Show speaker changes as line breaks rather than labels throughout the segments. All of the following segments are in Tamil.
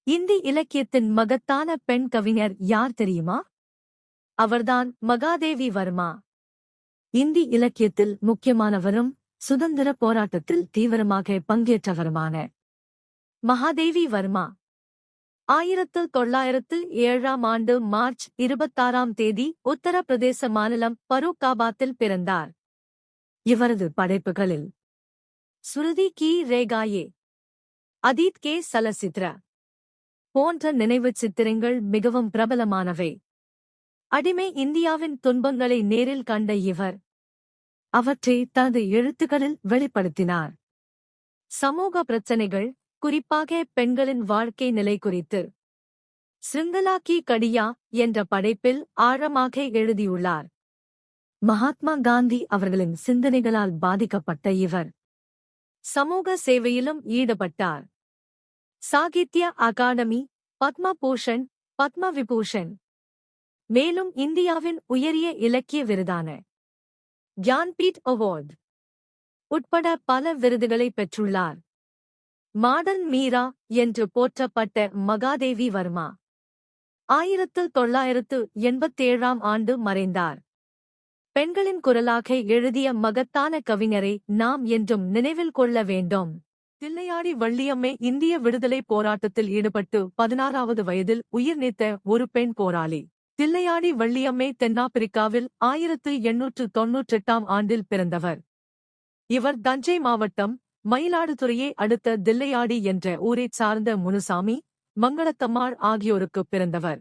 இந்தி இலக்கியத்தின் மகத்தான பெண் கவிஞர் யார் தெரியுமா? அவர்தான் மகாதேவி வர்மா. இந்தி இலக்கியத்தில் முக்கியமானவரும் சுதந்திர போராட்டத்தில் தீவிரமாக பங்கேற்றவருமான மகாதேவி வர்மா 1907 மார்ச் 26 உத்தரப்பிரதேச மாநிலம் பரூக்காபாத்தில் பிறந்தார். இவரது படைப்புகளில் சுருதி கி ரேகாயே, அதீத் கே சலசித்ர போன்ற நினைவுச் சித்திரங்கள் மிகவும் பிரபலமானவை. அடிமை இந்தியாவின் துன்பங்களை நேரில் கண்ட இவர் அவற்றை தனது எழுத்துக்களில் வெளிப்படுத்தினார். சமூக பிரச்சினைகள், குறிப்பாக பெண்களின் வாழ்க்கை நிலை குறித்து ஸ்ருங்கலா கி கடியா என்ற படைப்பில் ஆழமாக எழுதியுள்ளார். மகாத்மா காந்தி அவர்களின் சிந்தனைகளால் பாதிக்கப்பட்ட இவர் சமூக சேவையிலும் ஈடுபட்டார். சாகித்ய அகாடமி, பத்ம பூஷன், பத்ம விபூஷன், மேலும் இந்தியாவின் உயரிய இலக்கிய விருதான ஞான்பீட் அவார்ட் உட்பட பல விருதுகளை பெற்றுள்ளார். மாடர்ன் மீரா என்று போற்றப்பட்ட மகாதேவி வர்மா 1987 மறைந்தார். பெண்களின் குரலாக எழுதிய மகத்தான கவிஞரை நாம் என்றும் நினைவில் கொள்ள வேண்டும். தில்லையாடி வள்ளியம்மை இந்திய விடுதலை போராட்டத்தில் ஈடுபட்டு 16வது வயதில் உயிர் நீத்த ஒரு பெண் போராளி. தில்லையாடி வள்ளியம்மை தென்னாப்பிரிக்காவில் 1898 பிறந்தவர். இவர் தஞ்சை மாவட்டம் மயிலாடுதுறையை அடுத்த தில்லையாடி என்ற ஊரைச் சார்ந்த முனுசாமி, மங்களத்தம்மாள் ஆகியோருக்கு பிறந்தவர்.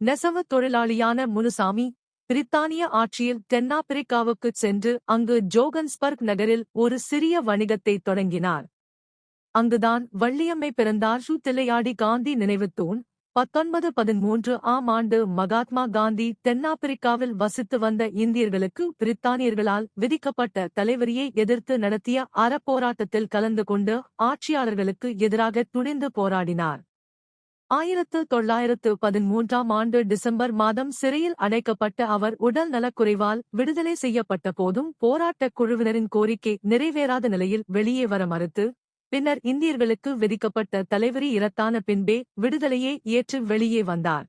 நெசவு தொழிலாளியான முனுசாமி பிரித்தானிய ஆட்சியில் தென்னாப்பிரிக்காவுக்குச் சென்று அங்கு ஜோகன்ஸ்பர்க் நகரில் ஒரு சிறிய வணிகத்தை தொடங்கினார். அங்குதான் வள்ளியம்மை பிறந்தார். தில்லையாடி காந்தி நினைவுத் தூண் 1913 மகாத்மா காந்தி தென்னாப்பிரிக்காவில் வசித்து வந்த இந்தியர்களுக்கு பிரித்தானியர்களால் விதிக்கப்பட்ட தலைவரியை எதிர்த்து நடத்திய அறப்போராட்டத்தில் கலந்து கொண்டு ஆட்சியாளர்களுக்கு எதிராக துணிந்து போராடினார். 1913 டிசம்பர் மாதம் சிறையில் அடைக்கப்பட்ட அவர் உடல் நலக்குறைவால் விடுதலை செய்யப்பட்ட போதும் போராட்டக் குழுவினரின் கோரிக்கை நிறைவேறாத நிலையில் வெளியே வர மறுத்து, பின்னர் இந்தியர்களுக்கு விதிக்கப்பட்ட தலைவரி இரத்தான பின்பே விடுதலையை ஏற்று வெளியே வந்தார்.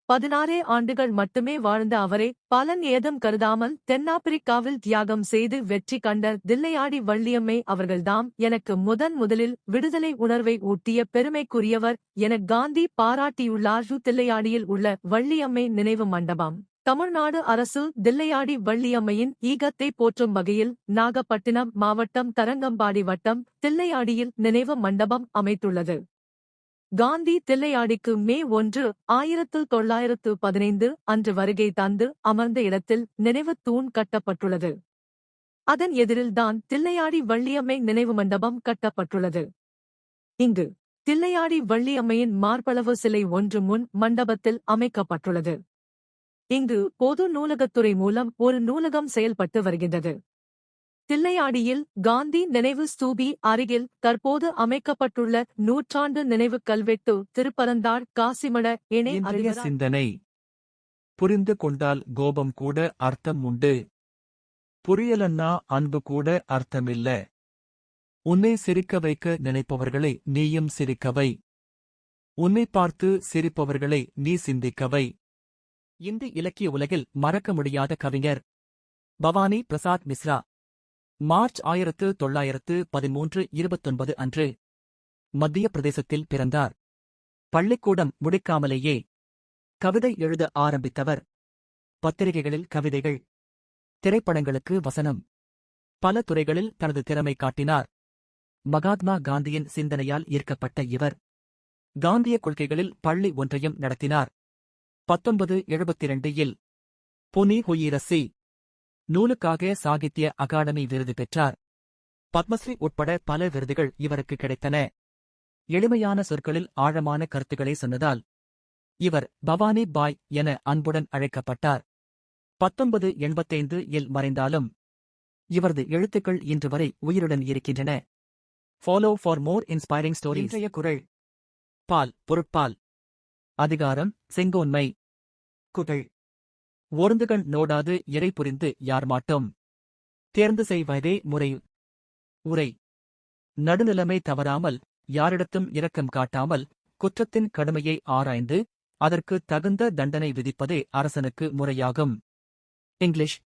16 ஆண்டுகள் மட்டுமே வாழ்ந்த அவரை பலன் ஏதும் கருதாமல் தென்னாப்பிரிக்காவில் தியாகம் செய்து வெற்றி கண்ட தில்லையாடி வள்ளியம்மை அவர்கள்தாம் எனக்கு முதலில் விடுதலை உணர்வை ஊட்டிய பெருமைக்குரியவர் என காந்தி பாராட்டியுள்ளார். தில்லையாடியில் உள்ள வள்ளியம்மை நினைவு மண்டபம் தமிழ்நாடு அரசு தில்லையாடி வள்ளியம்மையின் ஈகத்தை போற்றும் வகையில் நாகப்பட்டினம் மாவட்டம் தரங்கம்பாடி வட்டம் தில்லையாடியில் நினைவு மண்டபம் அமைத்துள்ளது. காந்தி தில்லையாடிக்கு மே 1, 1915 அன்று வருகை தந்து அமர்ந்த இடத்தில் நினைவுத் தூண் கட்டப்பட்டுள்ளது. அதன் எதிரில்தான் தில்லையாடி வள்ளியம்மை நினைவு மண்டபம் கட்டப்பட்டுள்ளது. இங்கு தில்லையாடி வள்ளியம்மையின் மார்பளவு சிலை ஒன்று முன் மண்டபத்தில் அமைக்கப்பட்டுள்ளது. இங்கு பொது நூலகத்துறை மூலம் ஒரு நூலகம் செயல்பட்டு வருகின்றது. தில்லையாடியில் காந்தி நினைவு ஸ்தூபி அருகில் தற்போது அமைக்கப்பட்டுள்ள நூற்றாண்டு நினைவு கல்வெட்டு திருப்பரந்தாள் காசிமட இணை அதிபர்.
சிந்தனை புரிந்து கொண்டால் கோபம் கூட அர்த்தம் உண்டு. புரியலன்னா அன்பு கூட அர்த்தமில்ல. உன்னை சிரிக்க வைக்க நினைப்பவர்களை நீயும் சிரிக்கவை. உன்னை பார்த்து சிரிப்பவர்களை நீ சிந்திக்கவை. இந்தி இலக்கிய உலகில் மறக்க முடியாத கவிஞர் பவானி பிரசாத் மிஸ்ரா. மார்ச் 1913 29 அன்று மத்திய பிரதேசத்தில் பிறந்தார். பள்ளிக்கூடம் முடிக்காமலேயே கவிதை எழுத ஆரம்பித்தவர். பத்திரிகைகளில் கவிதைகள், திரைப்படங்களுக்கு வசனம், பல துறைகளில் தனது திறமை காட்டினார். மகாத்மா காந்தியின் சிந்தனையால் ஈர்க்கப்பட்ட இவர் காந்திய கொள்கைகளில் பள்ளி ஒன்றையும் நடத்தினார். 1972 புனி ஹுயிரசி நூலுக்காக சாகித்ய அகாடமி விருது பெற்றார். பத்மஸ்ரீ உட்பட பல விருதுகள் இவருக்கு கிடைத்தன. எளிமையான சொற்களில் ஆழமான கருத்துக்களை சொன்னதால் இவர் பவானி பாய் என அன்புடன் அழைக்கப்பட்டார். 1985 மறைந்தாலும் இவரது எழுத்துக்கள் இன்று வரை உயிருடன் இருக்கின்றன. Follow for more inspiring story. இன்றைய குறள்: பால் பொருட்பால். அதிகாரம் செங்கோன்மை. குறள்: ஒருந்துகண் நோடாது இறை புரிந்து யார் மாட்டோம். தேர்ந்து செய்வதே முறை. உரை: நடுநிலைமை தவறாமல் யாரிடத்தும் இரக்கம் காட்டாமல் குற்றத்தின் கடுமையை ஆராய்ந்து அதற்கு தகுந்த தண்டனை விதிப்பதே அரசனுக்கு முறையாகும். English.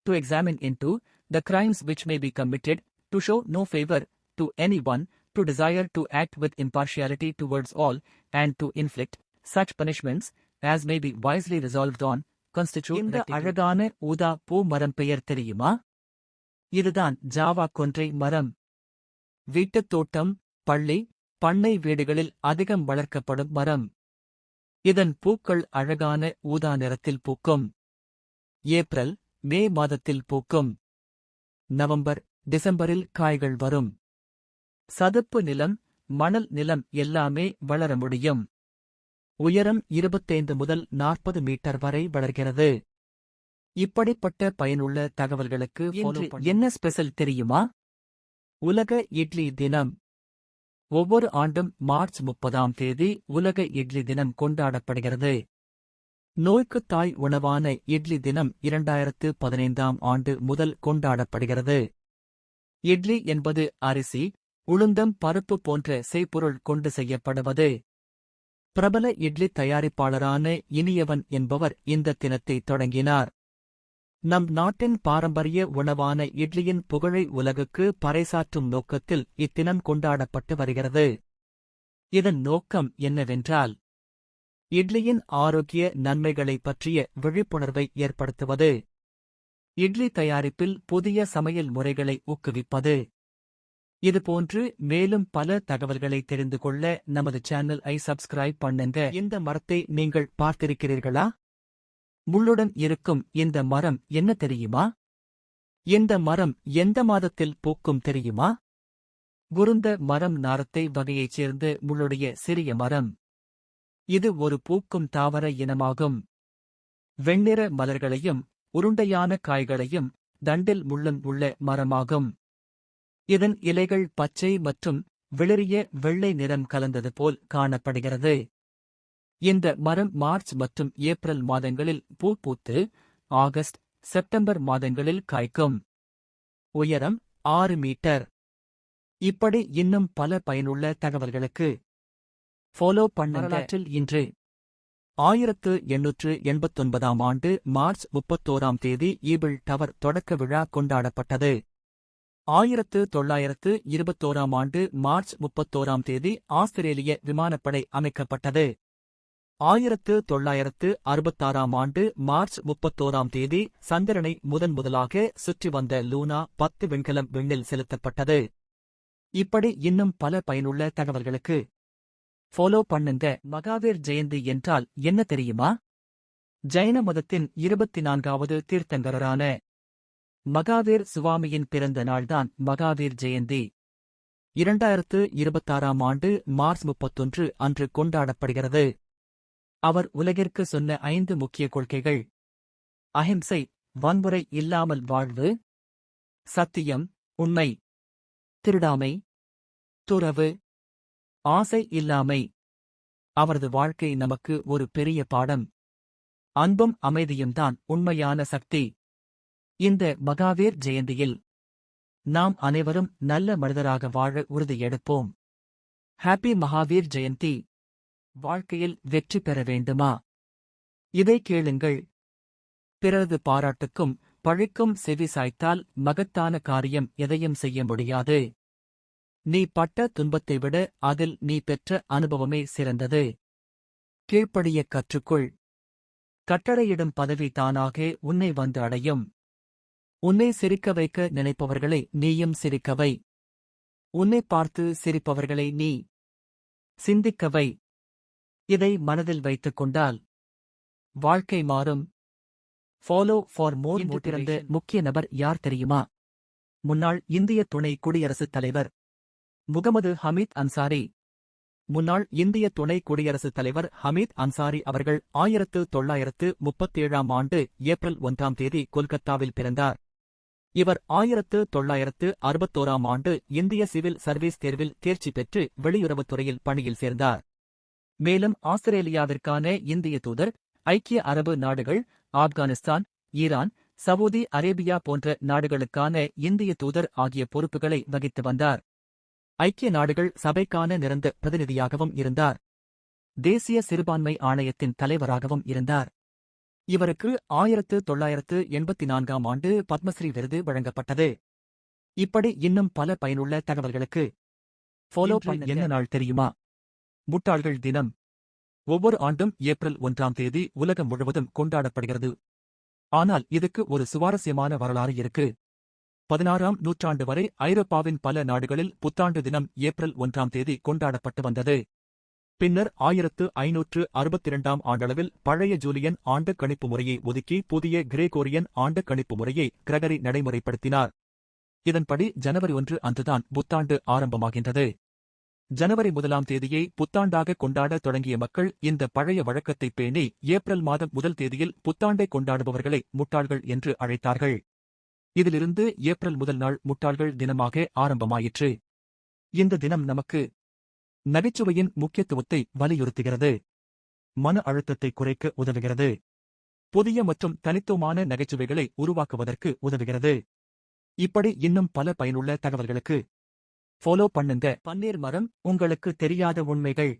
To examine into the crimes which may be committed, to show no favor to anyone, to desire to act with impartiality towards all, and to inflict such punishments as may be wisely resolved on, constitute இந்த rectitude. அழகான ஊதா பூ மரம் பெயர் தெரியுமா? இதுதான் ஜாவா கொன்றை மரம். வீட்டுத் தோட்டம், பள்ளி, பண்ணை வீடுகளில் அதிகம் வளர்க்கப்படும் மரம். இதன் பூக்கள் அழகான ஊதா நிறத்தில் பூக்கும். ஏப்ரல், மே மாதத்தில் பூக்கும். நவம்பர், டிசம்பரில் காய்கள் வரும். சதுப்பு நிலம், மணல் நிலம் எல்லாமே வளர முடியும். உயரம் 25 முதல் 40 மீட்டர் வரை வளர்கிறது. இப்படிப்பட்ட பயனுள்ள தகவல்களுக்கு என்ன ஸ்பெஷல் தெரியுமா? உலக இட்லி தினம். ஒவ்வொரு ஆண்டும் மார்ச் 30ஆம் தேதி உலக இட்லி தினம் கொண்டாடப்படுகிறது. நோய்க்குத் தாய் உணவான இட்லி தினம் 2015ஆம் ஆண்டு முதல் கொண்டாடப்படுகிறது. இட்லி என்பது அரிசி, உளுந்தம், பருப்பு போன்ற செய்பொருள் கொண்டு செய்யப்படுவது. பிரபல இட்லி தயாரிப்பாளரான இனியவன் என்பவர் இந்த தினத்தை தொடங்கினார். நம் நாட்டின் பாரம்பரிய உணவான இட்லியின் புகழை உலகுக்கு பறைசாற்றும் நோக்கத்தில் இத்தினம் கொண்டாடப்பட்டு வருகிறது. இதன் நோக்கம் என்னவென்றால், இட்லியின் ஆரோக்கிய நன்மைகளைப் பற்றிய விழிப்புணர்வை ஏற்படுத்துவது, இட்லி தயாரிப்பில் புதிய சமையல் முறைகளை ஊக்குவிப்பது. இதுபோன்று மேலும் பல தகவல்களை தெரிந்து கொள்ள நமது சேனலை சப்ஸ்கிரைப் பண்ணுங்க. இந்த மரத்தை நீங்கள் பார்த்திருக்கிறீர்களா? முள்ளுடன் இருக்கும் இந்த மரம் என்ன தெரியுமா? இந்த மரம் எந்த மாதத்தில் பூக்கும் தெரியுமா? குருந்த மரம் நாரத்தை வகையைச் சேர்ந்த முள்ளுடைய சிறிய மரம். இது ஒரு பூக்கும் தாவர இனமாகும். வெண்ணிற மலர்களையும் உருண்டையான காய்களையும் தண்டில் முள்ளும் உள்ள மரமாகும். இதன் இலைகள் பச்சை மற்றும் வெளிரிய வெள்ளை நிறம் கலந்தது போல் காணப்படுகிறது. இந்த மரம் மார்ச் மற்றும் ஏப்ரல் மாதங்களில் பூ பூத்து ஆகஸ்ட், செப்டம்பர் மாதங்களில் காய்க்கும். உயரம் 6 மீட்டர். இப்படி இன்னும் பல பயனுள்ள தகவல்களுக்கு ஃபாலோ பண்ண. வரலாற்றில் இன்று 1889ஆம் ஆண்டு மார்ச் 31ஆம் தேதி ஈபிள் டவர் தொடக்க விழா கொண்டாடப்பட்டது. 1921ஆம் ஆண்டு மார்ச் 31ஆம் தேதி ஆஸ்திரேலிய விமானப்படை அமைக்கப்பட்டது. 1966ஆம் ஆண்டு மார்ச் 31ஆம் தேதி சந்திரனை முதலாக சுற்றி வந்த லூனா 10 விண்கலம் விண்ணில் செலுத்தப்பட்டது. இப்படி இன்னும் பல பயனுள்ள தகவல்களுக்கு ஃபாலோ பண்ணுங்க. மகாவீர் ஜெயந்தி என்றால் என்ன தெரியுமா? ஜைன மதத்தின் 24வது தீர்த்தங்கரரான மகாவீர் சுவாமியின் பிறந்த நாள்தான் மகாவீர் ஜெயந்தி. 2026ஆம் ஆண்டு மார்ச் 31 அன்று கொண்டாடப்படுகிறது. அவர் உலகிற்கு சொன்ன 5 முக்கிய கொள்கைகள்: அஹிம்சை, வன்முறை இல்லாமல் வாழ்வு; சத்தியம், உண்மை; திருடாமை, துறவு; ஆசை இல்லாமை. அவரது வாழ்க்கை நமக்கு ஒரு பெரிய பாடம். அன்பும் அமைதியும்தான் உண்மையான சக்தி. இந்த மகாவீர் ஜெயந்தியில் நாம் அனைவரும் நல்ல மனிதராக வாழ உறுதியெடுப்போம். ஹாப்பி மகாவீர் ஜெயந்தி. வாழ்க்கையில் வெற்றி பெற வேண்டுமா? இதை கேளுங்கள். பிறரது பாராட்டுக்கும் பழிக்கும் செவி சாய்த்தால் மகத்தான காரியம் எதையும் செய்ய முடியாது. நீ பட்ட துன்பத்தை விட அதில் நீ பெற்ற அனுபவமே சிறந்தது. கீழ்ப்படியக் கற்றுக்கொள். கட்டளையிடும் பதவி தானாக உன்னை வந்து அடையும். உன்னை சிரிக்க வைக்க நினைப்பவர்களை நீயும் சிரிக்கவை. உன்னை பார்த்து சிரிப்பவர்களை நீ சிந்திக்கவை. இதை மனதில் வைத்துக் கொண்டால் வாழ்க்கை மாறும். Follow for more. பிறந்த முக்கிய நபர் யார் தெரியுமா? முன்னாள் இந்திய துணை குடியரசுத் தலைவர் முகமது ஹமீத் அன்சாரி. முன்னாள் இந்திய துணை குடியரசுத் தலைவர் ஹமீத் அன்சாரி அவர்கள் 1937ஆம் ஆண்டு ஏப்ரல் 1ஆம் தேதி கொல்கத்தாவில் பிறந்தார். இவர் 1961ஆம் ஆண்டு இந்திய சிவில் சர்வீஸ் தேர்வில் தேர்ச்சி பெற்று வெளியுறவுத்துறையில் பணியில் சேர்ந்தார். மேலும் ஆஸ்திரேலியாவிற்கான இந்திய தூதர், ஐக்கிய அரபு நாடுகள், ஆப்கானிஸ்தான், ஈரான், சவூதி அரேபியா போன்ற நாடுகளுக்கான இந்திய தூதர் ஆகிய பொறுப்புகளை வகித்து வந்தார். ஐக்கிய நாடுகள் சபைக்கான நிரந்தர பிரதிநிதியாகவும் இருந்தார். தேசிய சிறுபான்மை ஆணையத்தின் தலைவராகவும் இருந்தார். இவருக்கு 1984ஆம் ஆண்டு பத்மஸ்ரீ விருது வழங்கப்பட்டது. இப்படி இன்னும் பல பயனுள்ள தகவல்களுக்கு ஃபாலோ பண்ண என்ன நாள் தெரியுமா? முட்டாள்கள் தினம். ஒவ்வொரு ஆண்டும் ஏப்ரல் 1ஆம் தேதி உலகம் முழுவதும் கொண்டாடப்படுகிறது. ஆனால் இதுக்கு ஒரு சுவாரஸ்யமான வரலாறு இருக்கு. 16ஆம் நூற்றாண்டு வரை ஐரோப்பாவின் பல நாடுகளில் புத்தாண்டு தினம் ஏப்ரல் 1ஆம் தேதி கொண்டாடப்பட்டு வந்தது. பின்னர் 1562ஆம் ஆண்டளவில் பழைய ஜூலியன் ஆண்டு கணிப்பு முறையை ஒதுக்கி புதிய கிரேகோரியன் ஆண்டு கணிப்பு முறையை கிரகரி நடைமுறைப்படுத்தினார். இதன்படி ஜனவரி 1 அன்றுதான் புத்தாண்டு ஆரம்பமாகின்றது. ஜனவரி 1ஆம் தேதியை புத்தாண்டாக கொண்டாட தொடங்கிய மக்கள் இந்த பழைய வழக்கத்தை பேணி ஏப்ரல் மாதம் 1 தேதியில் புத்தாண்டை கொண்டாடுபவர்களை முட்டாள்கள் என்று அழைத்தார்கள். இதிலிருந்து ஏப்ரல் 1 நாள் முட்டாள்கள் தினமாக ஆரம்பமாயிற்று. இந்த தினம் நமக்கு நகைச்சுவையின் முக்கியத்துவத்தை வலியுறுத்துகிறது. மன அழுத்தத்தை குறைக்க உதவுகிறது. புதிய மற்றும் தனித்துவமான நகைச்சுவைகளை உருவாக்குவதற்கு உதவுகிறது. இப்படி இன்னும் பல பயனுள்ள தகவல்களுக்கு ஃபாலோ பண்ணுங்க. பன்னீர் மரம். உங்களுக்கு தெரியாத உண்மைகள்.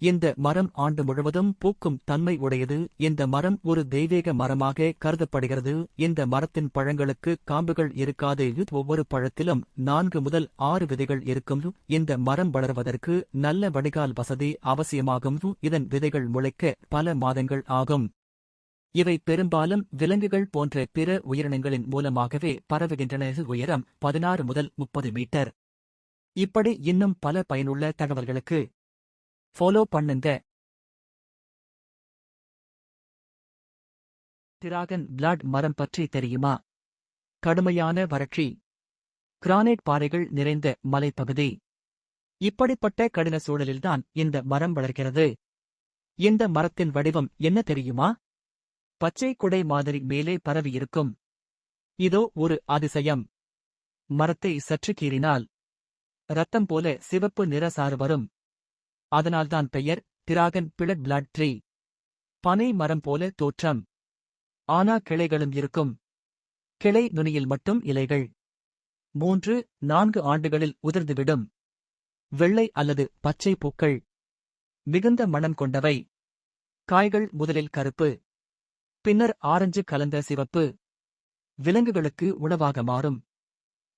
இந்த மரம் ஆண்டு முழுவதும் பூக்கும் தன்மை உடையது. இந்த மரம் ஒரு தெய்வீக மரமாக கருதப்படுகிறது. இந்த மரத்தின் பழங்களுக்கு காம்புகள் இருக்காது. ஒவ்வொரு பழத்திலும் 4 முதல் 6 விதைகள் இருக்கும். இந்த மரம் வளர்வதற்கு நல்ல வடிகால் வசதி அவசியமாகும். இதன் விதைகள் முளைக்க பல மாதங்கள் ஆகும். இவை பெரும்பாலும் விலங்குகள் போன்ற பிற உயிரினங்களின் மூலமாகவே பரவுகின்றன. உயரம் 16 முதல் 30 மீட்டர். இப்படி இன்னும் பல பயனுள்ள தகவல்களுக்கு ஃபாலோ பண்ணுங்க. டிராகன் பிளட் மரம் பற்றி தெரியுமா? கடுமையான வறட்சி, கிரானைட் பாறைகள் நிறைந்த மலைப்பகுதி. இப்படிப்பட்ட கடின சூழலில்தான் இந்த மரம் வளர்கிறது. இந்த மரத்தின் வடிவம் என்ன தெரியுமா? பச்சை குடை மாதிரி மேலே பரவியிருக்கும். இதோ ஒரு அதிசயம். மரத்தை சற்று கீறினால் இரத்தம் போல சிவப்பு நிற சாறு வரும். அதனால்தான் பெயர் டிராகன் பிளட் பிளட் ட்ரீ. பனை மரம் போல தோற்றம். ஆனா கிளைகளும் இருக்கும். கிளை நுனியில் மட்டும் இலைகள். 3-4 ஆண்டுகளில் உதிர்ந்துவிடும். வெள்ளை அல்லது பச்சை பூக்கள். மிகுந்த மணம் கொண்டவை. காய்கள் முதலில் கருப்பு, பின்னர் ஆரஞ்சு கலந்த சிவப்பு. விலங்குகளுக்கு உணவாக மாறும்.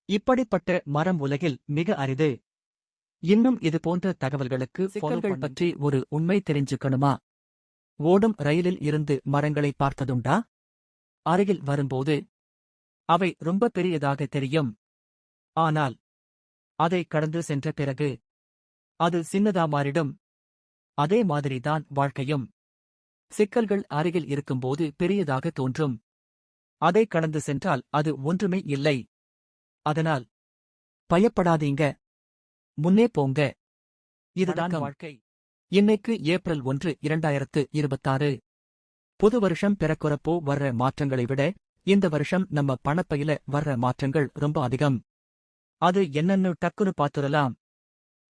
இப்படிப்பட்ட மரம் உலகில் மிக அரிது. இன்னும் இது போன்ற தகவல்களுக்கு சிக்கல்கள் பற்றி ஒரு உண்மை தெரிஞ்சுக்கணுமா? ஓடும் ரயிலில் இருந்து மரங்களை பார்த்ததுண்டா? அருகில் வரும்போது அவை ரொம்ப பெரியதாக தெரியும். ஆனால் அதை கடந்து சென்ற பிறகு அது சின்னதா மாறிடும். அதே மாதிரிதான் வாழ்க்கையும். சிக்கல்கள் அருகில் இருக்கும்போது பெரியதாக தோன்றும். அதை கடந்து சென்றால் அது ஒன்றுமே இல்லை. அதனால் பயப்படாதீங்க, முன்னே போங்க. இதுதான் வாழ்க்கை. இன்னைக்கு ஏப்ரல் 1, 2026. புது வருஷம் பிறக்கிறப்போ வர்ற மாற்றங்களை விட இந்த வருஷம் நம்ம பணப்பையில வர்ற மாற்றங்கள் ரொம்ப அதிகம். அது என்னன்னு டக்குன்னு பார்த்துடலாம்.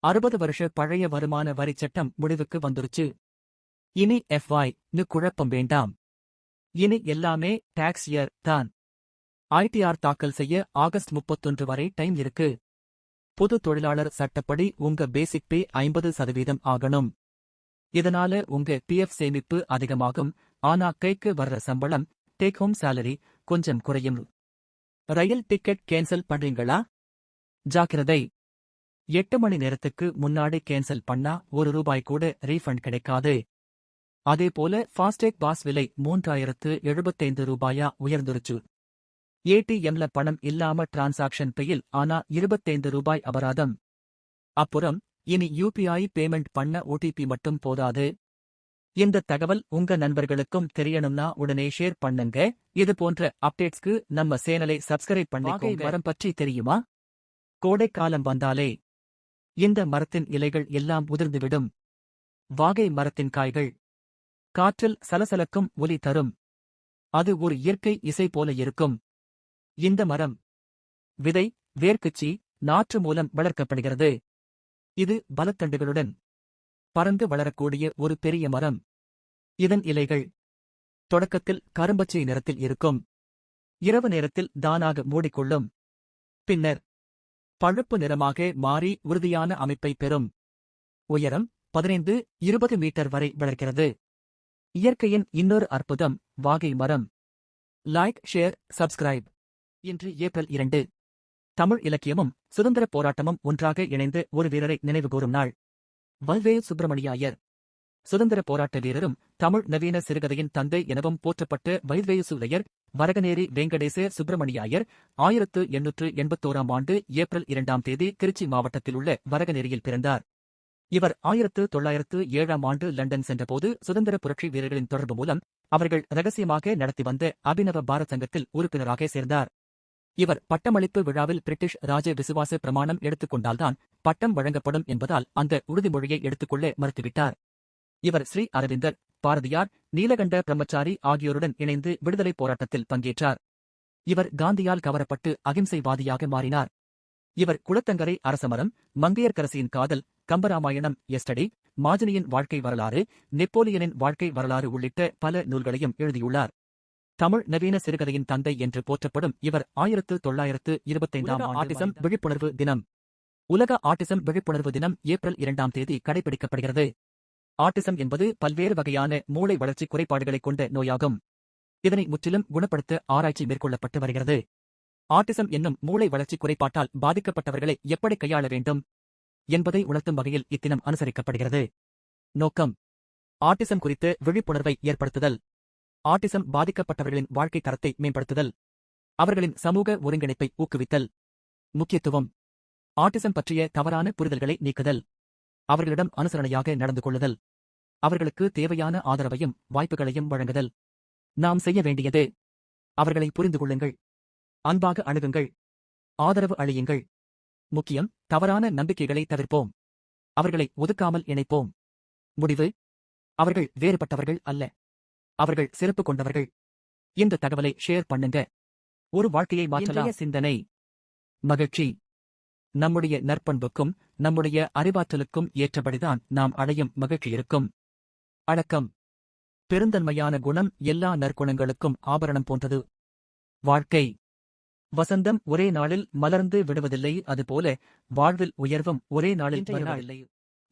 60 வருஷ பழைய வருமான வரி சட்டம் முடிவுக்கு வந்துருச்சு. இனி FY-னு குழப்பம் வேண்டாம். இனி எல்லாமே டாக்ஸ் இயர் தான். ஐடிஆர் தாக்கல் செய்ய ஆகஸ்ட் 31 வரை டைம் இருக்கு. பொது தொழிலாளர் சட்டப்படி உங்க பேசிக் பே 50% ஆகணும். இதனால உங்க PF சேமிப்பு அதிகமாகும். ஆனா கைக்கு வர்ற சம்பளம், டேக் ஹோம் சேலரி கொஞ்சம் குறையும். ரயில் டிக்கெட் கேன்சல் பண்றீங்களா? ஜாக்கிரதை. 8 மணி நேரத்துக்கு முன்னாடி கேன்சல் பண்ணா ₹1 கூட ரீஃபண்ட் கிடைக்காது. அதேபோல ஃபாஸ்டேக் பாஸ் விலை ₹3075 உயர்ந்துருச்சு. ATMல பணம் இல்லாம டிரான்சாக்ஷன் பெயில் ஆனா ₹25 அபராதம். அப்புறம் இனி UPI பேமெண்ட் பண்ண OTP மட்டும் போதாது. இந்த தகவல் உங்க நண்பர்களுக்கும் தெரியணும்னா உடனே ஷேர் பண்ணுங்க. இது போன்ற அப்டேட்ஸ்க்கு நம்ம சேனலை சப்ஸ்கிரைப் பண்ணிக்கோங்க. மரம் பற்றி தெரியுமா? கோடைக்காலம் வந்தாலே இந்த மரத்தின் இலைகள் எல்லாம் உதிர்ந்துவிடும். வாகை மரத்தின் காய்கள் காற்றில் சலசலக்கும் ஒலி தரும். அது ஒரு இயற்கை இசை போல இருக்கும். இந்த மரம் விதை, வேர்க்குச்சி, நாற்று மூலம் வளர்க்கப்படுகிறது. இது பலத்தண்டுகளுடன் பறந்து வளரக்கூடிய ஒரு பெரிய மரம். இதன் இலைகள் தொடக்கத்தில் கரும்பச்சை நிறத்தில் இருக்கும். இரவு நேரத்தில் தானாக மூடிக்கொள்ளும். பின்னர் பழுப்பு நிறமாக மாறி உறுதியான அமைப்பை பெறும். உயரம் 15-20 மீட்டர் வரை வளர்கிறது. இயற்கையின் இன்னொரு அற்புதம் வாகை மரம். Like, share, subscribe. இன்று ஏப்ரல் 2. தமிழ் இலக்கியமும் சுதந்திரப் போராட்டமும் ஒன்றாக இணைந்து ஒரு வீரரை நினைவுகூரும் நாள். வல்வேலு சுப்பிரமணிய சுதந்திரப் போராட்ட வீரரும் தமிழ் நவீன சிறுகதையின் தந்தை எனவும் போற்றப்பட்ட வைல்வேயுசுலையர் வரகநேரி வெங்கடேச சுப்பிரமணிய ஐயர் 1881ஆம் ஆண்டு ஏப்ரல் 2ஆம் தேதி திருச்சி மாவட்டத்தில் உள்ள வரகநேரியில் பிறந்தார். இவர் 1907ஆம் ஆண்டு லண்டன் சென்றபோது சுதந்திர புரட்சி வீரர்களின் தொடர்பு மூலம் அவர்கள் ரகசியமாக நடத்தி வந்த அபினவ பாரத் சங்கத்தில் உறுப்பினராக சேர்ந்தார். இவர் பட்டமளிப்பு விழாவில் பிரிட்டிஷ் ராஜ விசுவாச பிரமாணம் எடுத்துக்கொண்டால்தான் பட்டம் வழங்கப்படும் என்பதால் அந்த உறுதிமொழியை எடுத்துக்கொள்ள மறுத்துவிட்டார். இவர் ஸ்ரீ அரவிந்தர், பாரதியார், நீலகண்ட பிரம்மச்சாரி ஆகியோருடன் இணைந்து விடுதலைப் போராட்டத்தில் பங்கேற்றார். இவர் காந்தியால் கவரப்பட்டு அகிம்சைவாதியாக மாறினார். இவர் குளத்தங்கரை அரசமரம், மங்கையர்க்கரசியின் காதல், கம்பராமாயணம், எஸ்டடி, மாஜனியின் வாழ்க்கை வரலாறு, நெப்போலியனின் வாழ்க்கை வரலாறு உள்ளிட்ட பல நூல்களையும் எழுதியுள்ளார். தமிழ் நவீன சிறுகதையின் தந்தை என்று போற்றப்படும் இவர் 1925ஆம் ஆட்டிசம் விழிப்புணர்வு தினம். உலக ஆட்டிசம் விழிப்புணர்வு தினம் ஏப்ரல் 2ஆம் தேதி கடைபிடிக்கப்படுகிறது. ஆட்டிசம் என்பது பல்வேறு வகையான மூளை வளர்ச்சி குறைபாடுகளைக் கொண்ட நோயாகும். இதனை முற்றிலும் குணப்படுத்த ஆராய்ச்சி மேற்கொள்ளப்பட்டு வருகிறது. ஆட்டிசம் என்னும் மூளை வளர்ச்சி குறைபாட்டால் பாதிக்கப்பட்டவர்களை எப்படி கையாள வேண்டும் என்பதை உணர்த்தும் வகையில் இத்தினம் அனுசரிக்கப்படுகிறது. நோக்கம்: ஆட்டிசம் குறித்த விழிப்புணர்வை ஏற்படுத்துதல், ஆட்டிசம் பாதிக்கப்பட்டவர்களின் வாழ்க்கை தரத்தை மேம்படுத்துதல், அவர்களின் சமூக ஒருங்கிணைப்பை ஊக்குவித்தல். முக்கியத்துவம்: ஆட்டிசம் பற்றிய தவறான புரிதல்களை நீக்குதல், அவர்களிடம் அனுசரணையாக நடந்து கொள்ளுதல், அவர்களுக்கு தேவையான ஆதரவையும் வாய்ப்புகளையும் வழங்குதல். நாம் செய்ய வேண்டியது: அவர்களை புரிந்து கொள்ளுங்கள், அன்பாக அணுகுங்கள், ஆதரவு அளியுங்கள். முக்கியம்: தவறான நம்பிக்கைகளை தவிர்ப்போம், அவர்களை ஒதுக்காமல் இணைப்போம். முடிவு: அவர்கள் வேறுபட்டவர்கள் அல்ல, அவர்கள் சிறப்பு கொண்டவர்கள். இந்த தகவலை ஷேர் பண்ணுங்க. ஒரு வாழ்க்கையை மாற்றலாம். சிந்தனை: மகிழ்ச்சி நம்முடைய நற்பண்புக்கும் நம்முடைய அறிவாற்றலுக்கும் ஏற்றபடிதான் நாம் அடையும் மகிழ்ச்சி இருக்கும். அடக்கம்: பெருந்தன்மையான குணம் எல்லா நற்குணங்களுக்கும் ஆபரணம் போன்றது. வாழ்க்கை: வசந்தம் ஒரே நாளில் மலர்ந்து விடுவதில்லை, அதுபோல வாழ்வில் உயர்வும் ஒரே நாளில் வருவதில்லை.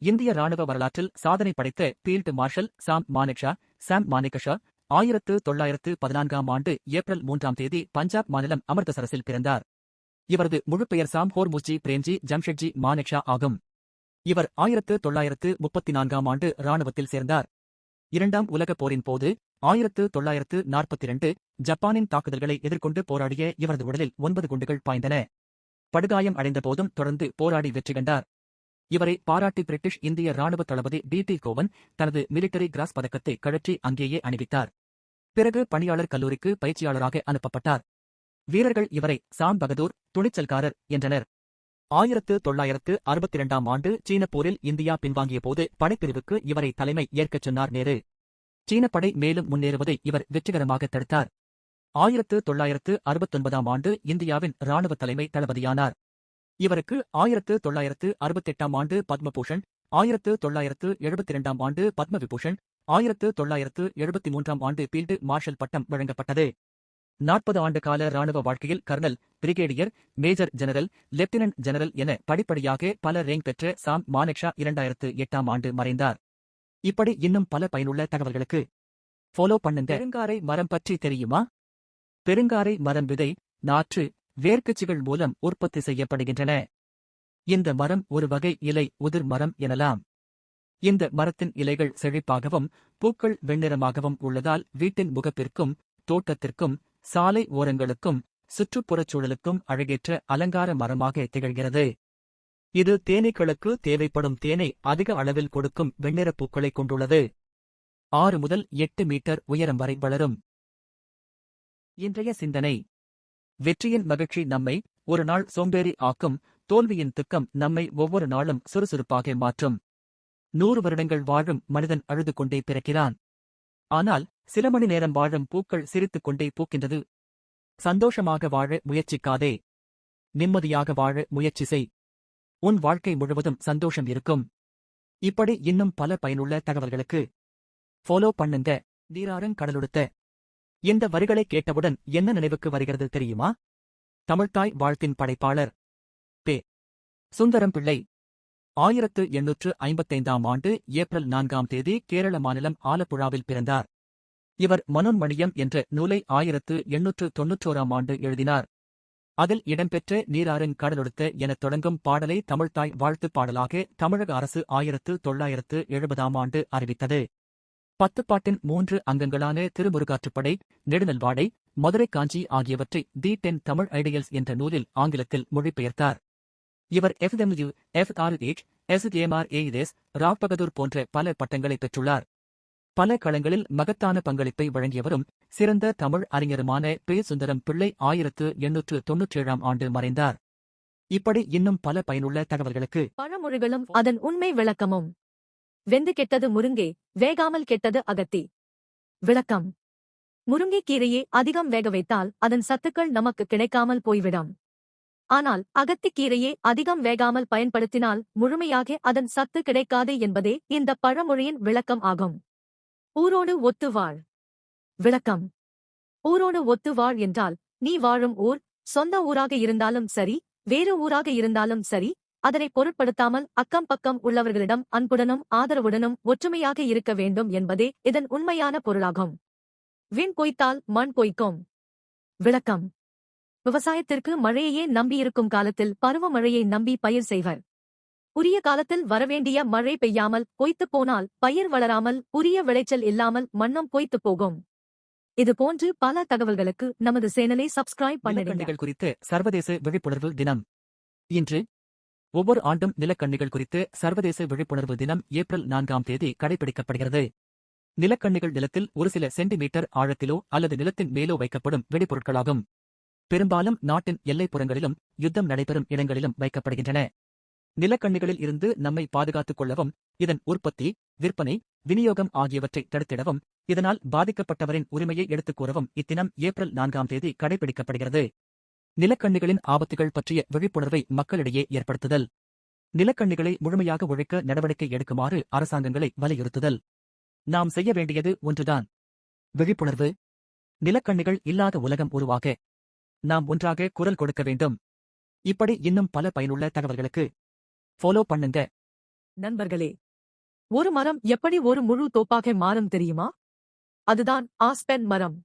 இந்திய ராணுவ வரலாற்றில் சாதனை படைத்த ஃபீல்டு மார்ஷல் சாம் மானெக்ஷா 1914ஆம் ஆண்டு ஏப்ரல் 3ஆம் தேதி பஞ்சாப் மாநிலம் அமிர்தசரஸில் பிறந்தார். இவரது முழுப்பெயர் சாம் ஹோர்முஸ்ஜி பிரேம்ஜி ஜம்ஷெட்ஜி மானெக்ஷா ஆகும். இவர் 1934ஆம் ஆண்டு இராணுவத்தில் சேர்ந்தார். இரண்டாம் உலகப் போரின் போது 1942 ஜப்பானின் தாக்குதல்களை எதிர்கொண்டு போராடிய இவரது உடலில் 9 குண்டுகள் பாய்ந்தன. படுகாயம் அடைந்த போதும் தொடர்ந்து போராடி வெற்றி கண்டார். இவரை பாராட்டி பிரிட்டிஷ் இந்திய ராணுவ தளபதி டி கோவன் தனது மிலிட்டரி கிராஸ் பதக்கத்தை கழற்றி அங்கேயே அணிவித்தார். பிறகு பணியாளர் கல்லூரிக்கு பயிற்சியாளராக அனுப்பப்பட்டார். வீரர்கள் இவரை சாம் பகதூர், துணிச்சல்காரர் என்றனர். 1962ஆம் ஆண்டு சீனப் போரில் இந்தியா பின்வாங்கிய போது படைப்பிரிவுக்கு இவரை தலைமை ஏற்கச் சொன்னார் நேரு. சீனப்படை மேலும் முன்னேறுவதை இவர் வெற்றிகரமாக தடுத்தார். 1969ஆம் ஆண்டு இந்தியாவின் இராணுவ தலைமை தளபதியானார். இவருக்கு 1968ஆம் ஆண்டு பத்மபூஷன், 1972ஆம் ஆண்டு பத்ம விபூஷன், 1973ஆம் ஆண்டு ஃபீல்டு மார்ஷல் பட்டம் வழங்கப்பட்டது. 40 ஆண்டு கால இராணுவ வாழ்க்கையில் colonel, brigadier, major general, lieutenant general என படிப்படியாக பல ரேங்க் பெற்ற சாம் மானெக்ஷா 2008ஆம் ஆண்டு மறைந்தார். இப்படி இன்னும் பல பயனுள்ள தகவல்களுக்கு ஃபாலோ பண்ணுங்க. பெருங்காரை மரம் பற்றி தெரியுமா? பெருங்காரை மரம் விதை, நாற்று, வேர்க்கச்சிகள் மூலம் உற்பத்தி செய்யப்படுகின்றன. இந்த மரம் ஒரு வகை இலை உதிர் மரம் எனலாம். இந்த மரத்தின் இலைகள் செழிப்பாகவும் பூக்கள் வெண்ணிறமாகவும் உள்ளதால் வீட்டின் முகப்பிற்கும் தோட்டத்திற்கும் சாலை ஓரங்களுக்கும் சுற்றுப்புறச் சூழலுக்கும் அழகேற்ற அலங்கார மரமாக திகழ்கிறது. இது தேனீக்களுக்கு தேவைப்படும் தேனை அதிக அளவில் கொடுக்கும் வெண்ணிற பூக்களைக் கொண்டுள்ளது. 6 முதல் 8 மீட்டர் உயரம் வரை வளரும். இன்றைய சிந்தனை: வெற்றியின் மகிழ்ச்சி நம்மை ஒரு நாள் சோம்பேறி ஆக்கும், தோல்வியின் துக்கம் நம்மை ஒவ்வொரு நாளும் சுறுசுறுப்பாக மாற்றும். 100 வருடங்கள் வாழும் மனிதன் அழுது கொண்டே பிறக்கிறான். ஆனால் சில மணி நேரம் வாழும் பூக்கள் சிரித்துக் கொண்டே பூக்கின்றது. சந்தோஷமாக வாழ முயற்சிக்காதே, நிம்மதியாக வாழ முயற்சி செய். உன் வாழ்க்கை முழுவதும் சந்தோஷம் இருக்கும். இப்படி இன்னும் பல பயனுள்ள தகவல்களுக்கு ஃபாலோ பண்ணுங்க. நீராறுங் கடலுடுத்த. இந்த வரிகளை கேட்டவுடன் என்ன நினைவுக்கு வருகிறது தெரியுமா? தமிழ்த்தாய் வாழ்த்தின் படைப்பாளர் பெ. சுந்தரம் பிள்ளை. 1855ஆம் ஆண்டு ஏப்ரல் 4ஆம் தேதி கேரள மாநிலம் ஆலப்புழாவில் பிறந்தார். இவர் மனோன்மணியம் என்ற நூலை 1891ஆம் ஆண்டு எழுதினார். அதில் இடம்பெற்ற நீராறுங் கடலொடுத்த எனத் தொடங்கும் பாடலை தமிழ்த்தாய் வாழ்த்துப் பாடலாக தமிழக அரசு 1970ஆம் ஆண்டு அறிவித்தது. 10 பாட்டின் 3 அங்கங்களான திருமுருகாற்றுப்படை, நெடுநல்வாடை, மதுரை காஞ்சி ஆகியவற்றை தி 10 தமிழ் ஐடியல்ஸ் என்ற நூலில் ஆங்கிலத்தில் மொழிபெயர்த்தார். இவர் FW, FRH, SMRAS, Rao Bahadur போன்ற பல பட்டங்களைப் பெற்றுள்ளார். பல களங்களில் மகத்தான பங்களிப்பை வழங்கியவரும் சிறந்த தமிழ் அறிஞருமான பெ. சுந்தரம் பிள்ளை 1897ஆம் ஆண்டு மறைந்தார். இப்படி இன்னும் பல பயனுள்ள தகவல்களுக்கு
பழமொழிகளும் அதன் உண்மை விளக்கமும். வெந்து கெட்டது முருங்கை, வேகாமல் கெட்டது அகத்தி. விளக்கம்: முருங்கைக் கீரையை அதிகம் வேக வைத்தால் அதன் சத்துக்கள் நமக்கு கிடைக்காமல் போய்விடும். ஆனால் அகத்திக் கீரையை அதிகம் வேகாமல் பயன்படுத்தினால் முழுமையாக அதன் சத்து கிடைக்காது என்பதே இந்த பழமொழியின் விளக்கம் ஆகும். ஊரோடு ஒத்து வாழ். விளக்கம்: ஊரோடு ஒத்து வாழ் என்றால் நீ வாழும் ஊர் சொந்த ஊராக இருந்தாலும் சரி, வேறு ஊராக இருந்தாலும் சரி, அதனை பொருட்படுத்தாமல் அக்கம் பக்கம் உள்ளவர்களிடம் அன்புடனும் ஆதரவுடனும் ஒற்றுமையாக இருக்க வேண்டும் என்பதே இதன் உண்மையான பொருளாகும். விண் பொய்த்தால் மண் பொய்க்கும். விளக்கம்: விவசாயத்திற்கு மழையையே நம்பியிருக்கும் காலத்தில் பருவமழையை நம்பி பயிர் செய்வர். உரிய காலத்தில் வரவேண்டிய மழை பெய்யாமல் பொய்த்துப் போனால் பயிர் வளராமல் உரிய விளைச்சல் இல்லாமல் மண்ணும் பொய்த்துப் போகும். இதுபோன்று பல தகவல்களுக்கு நமது சேனலை சப்ஸ்கிரைப் பண்ணுங்க.
நிலக்கண்ணிகள் குறித்து சர்வதேச விழிப்புணர்வு தினம் இன்று. ஒவ்வொரு ஆண்டும் நிலக்கண்ணிகள் குறித்து சர்வதேச விழிப்புணர்வு தினம் ஏப்ரல் 4ஆம் தேதி கடைபிடிக்கப்படுகிறது. நிலக்கண்ணிகள் நிலத்தில் ஒரு சில சென்டிமீட்டர் ஆழத்திலோ அல்லது நிலத்தின் மேலோ வைக்கப்படும் வெடிபொருட்களாகும். பெரும்பாலும் நாட்டின் எல்லைப்புறங்களிலும் யுத்தம் நடைபெறும் இடங்களிலும் வைக்கப்படுகின்றன. நிலக்கண்ணிகளில் இருந்து நம்மை பாதுகாத்துக் கொள்ளவும், இதன் உற்பத்தி, விற்பனை, விநியோகம் ஆகியவற்றை தடுத்திடவும், இதனால் பாதிக்கப்பட்டவரின் உரிமையை எடுத்துக் கூறவும் இத்தினம் ஏப்ரல் 4ஆம் தேதி கடைபிடிக்கப்படுகிறது. நிலக்கண்ணிகளின் ஆபத்துகள் பற்றிய விழிப்புணர்வை மக்களிடையே ஏற்படுத்துதல். நிலக்கண்ணிகளை முழுமையாக ஒழிக்க நடவடிக்கை எடுக்குமாறு அரசாங்கங்களை வலியுறுத்துதல். நாம் செய்ய வேண்டியது ஒன்றுதான்: விழிப்புணர்வு. நிலக்கண்ணிகள் இல்லாத உலகம் உருவாக நாம் ஒன்றாக குரல் கொடுக்க வேண்டும். இப்படி இன்னும் பல பயனுள்ள தகவல்களுக்கு ஃபாலோ பண்ணுங்க.
நண்பர்களே, ஒரு மரம் எப்படி ஒரு முழு தோப்பாக மாறும் தெரியுமா? அதுதான் ஆஸ்பென் மரம்.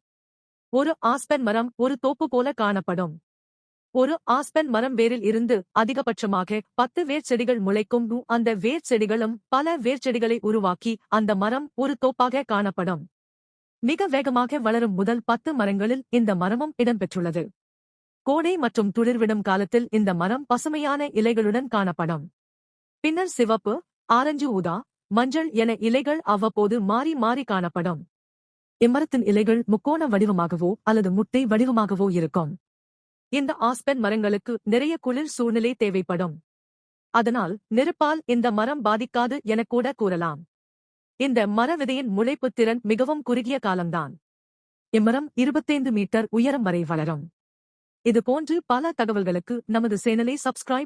ஒரு ஆஸ்பென் மரம் ஒரு தோப்பு போல காணப்படும். ஒரு ஆஸ்பென் மரம் வேரில் இருந்து அதிகபட்சமாக 10 வேர்ச்செடிகள் முளைக்கும். அந்த வேர்ச்செடிகளும் பல வேர்ச்செடிகளை உருவாக்கி அந்த மரம் ஒரு தோப்பாக காணப்படும். மிக வேகமாக வளரும் முதல் 10 மரங்களில் இந்த மரமும் இடம்பெற்றுள்ளது. கோடை மற்றும் துளிர்விடும் காலத்தில் இந்த மரம் பசுமையான இலைகளுடன் காணப்படும். பின்னர் சிவப்பு, ஆரஞ்சு, ஊதா, மஞ்சள் என இலைகள் அவ்வப்போது மாறி மாறி காணப்படும். இம்மரத்தின் இலைகள் முக்கோண வடிவமாகவோ அல்லது முட்டை வடிவமாகவோ இருக்கும். இந்த ஆஸ்பென் மரங்களுக்கு நிறைய குளிர் சூழ்நிலை தேவைப்படும். அதனால் நெருப்பால் இந்த மரம் பாதிக்காது எனக்கூட கூறலாம். இந்த மர விதையின் முளைப்பு திறன் மிகவும் குறுகிய காலம்தான். இம்மரம் 25 மீட்டர் உயரம் வரை வளரும். இதுபோன்று பல தகவல்களுக்கு நமது சேனலை சப்ஸ்கிரைப்